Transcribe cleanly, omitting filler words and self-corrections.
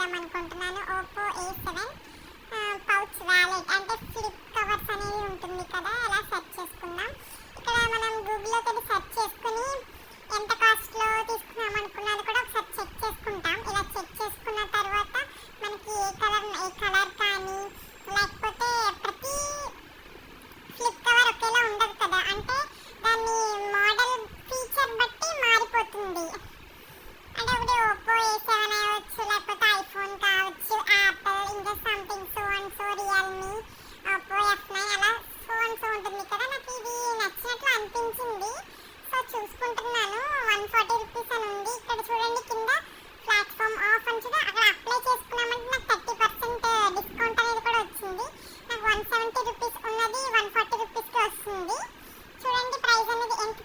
చేద్దాం అనుకుంటున్నాను. Oppo A7 pouch wallet అంటే ఫ్లిప్ కవర్స్ అనేది ఉంటుంది కదా, అలా సెర్చ్ చేసుకుందాం. ఇక్కడ మనం గూగుల్లోకి వెళ్ళి సెర్చ్ చేసుకుని ఎంత కాస్ట్లో తీసుకున్నాం అనుకున్నది కూడా ఒకసారి చెక్ చేసుకుంటాం. ఇలా చెక్ చేసుకున్న తర్వాత మనకి ఏ కలర్ కానీ లేకపోతే ప్రతి ఫ్లిప్ కవర్ ఒకేలా ఉండదు కదా, అంటే దాన్ని మోడల్ ఫీచర్ బట్టి మారిపోతుంది. అంటే ఇప్పుడు ఓప్పో A7 అవ్వచ్చు, లేకపోతే ఐఫోన్ కావచ్చు, యాపిల్, ఇంకా something so and so, Realme, Oppo F9 అలా సో అండ్ సో ఉంటుంది కదా. నాకు ఇది నచ్చినట్లు అనిపించింది, సో చూసుకుంటున్నాను. 140 రూపీస్ అని ఉంది. ఇక్కడ చూడండి కింద ప్లాట్ఫామ్ ఆఫ్ అని చూడ, అక్కడ అప్లై చేసుకున్నామంటే నాకు 30% డిస్కౌంట్ అనేది కూడా వచ్చింది. నాకు 170 రూపీస్ ఉన్నది 140 రూపీస్కి వస్తుంది. చూడండి ప్రైస్ అనేది ఎంత